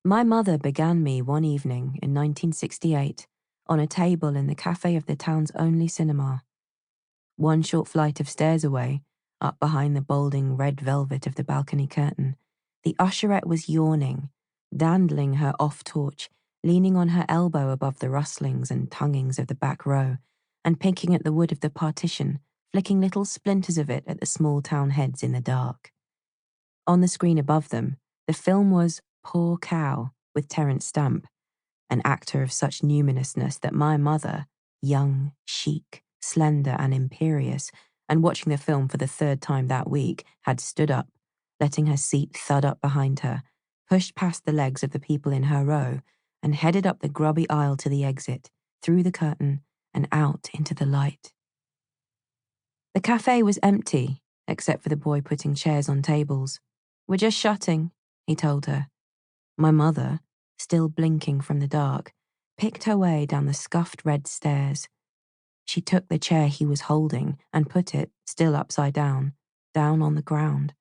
My mother began me one evening in 1968 on a table in the cafe of the town's only cinema. One short flight of stairs away, up behind the balding red velvet of the balcony curtain, the usherette was yawning, dandling her off-torch, leaning on her elbow above the rustlings and tonguings of the back row, and picking at the wood of the partition, flicking little splinters of it at the small town heads in the dark. On the screen above them, the film was Poor Cow with Terence Stamp, an actor of such numinousness that my mother, young, chic, slender and imperious, and watching the film for the third time that week, had stood up, letting her seat thud up behind her, pushed past the legs of the people in her row, and headed up the grubby aisle to the exit, through the curtain, and out into the light. The cafe was empty, except for the boy putting chairs on tables. "We're just shutting," he told her. My mother, still blinking from the dark, picked her way down the scuffed red stairs. She took the chair he was holding and put it, still upside down on the ground.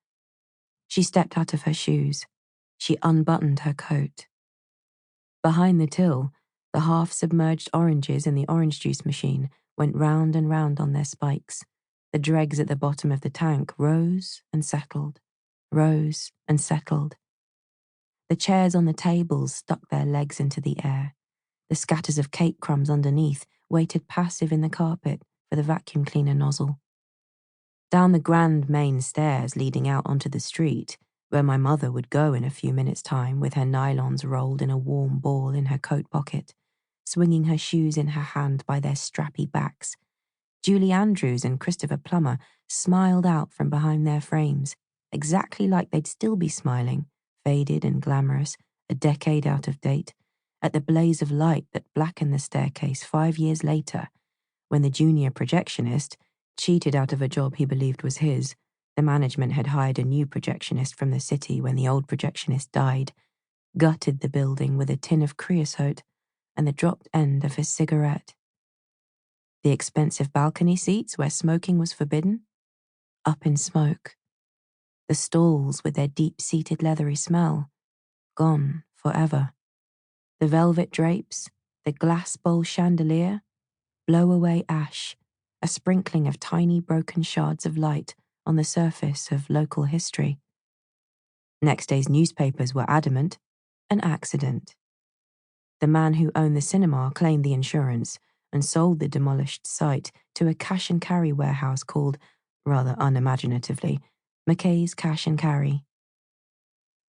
She stepped out of her shoes. She unbuttoned her coat. Behind the till, the half-submerged oranges in the orange juice machine went round and round on their spikes. The dregs at the bottom of the tank rose and settled, rose and settled. The chairs on the tables stuck their legs into the air. The scatters of cake crumbs underneath waited passive in the carpet for the vacuum cleaner nozzle. Down the grand main stairs leading out onto the street, where my mother would go in a few minutes' time with her nylons rolled in a warm ball in her coat pocket, swinging her shoes in her hand by their strappy backs, Julie Andrews and Christopher Plummer smiled out from behind their frames, exactly like they'd still be smiling, faded and glamorous, a decade out of date, at the blaze of light that blackened the staircase 5 years later, when the junior projectionist, cheated out of a job he believed was his, the management had hired a new projectionist from the city when the old projectionist died, gutted the building with a tin of creosote and the dropped end of his cigarette. The expensive balcony seats where smoking was forbidden? Up in smoke. The stalls with their deep-seated leathery smell? Gone forever. The velvet drapes, the glass bowl chandelier? Blow away ash, a sprinkling of tiny broken shards of light on the surface of local history. Next day's newspapers were adamant, an accident. The man who owned the cinema claimed the insurance and sold the demolished site to a cash and carry warehouse called, rather unimaginatively, McKay's Cash and Carry.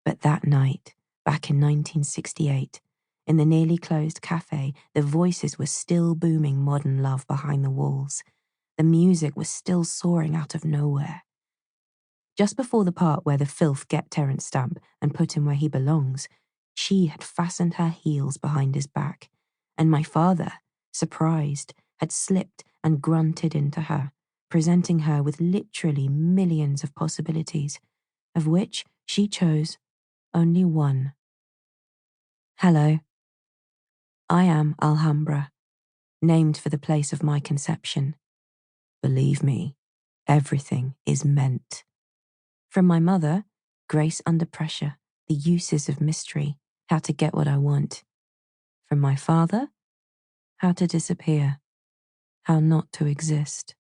But that night, back in 1968, in the nearly closed cafe, the voices were still booming modern love behind the walls. The music was still soaring out of nowhere. Just before the part where the filth get Terence Stamp and put him where he belongs, she had fastened her heels behind his back, and my father, surprised, had slipped and grunted into her, presenting her with literally millions of possibilities, of which she chose only one. "Hello. I am Alhambra, named for the place of my conception. Believe me, everything is meant." From my mother, Grace Under Pressure, the uses of mystery, how to get what I want. From my father, how to disappear, how not to exist.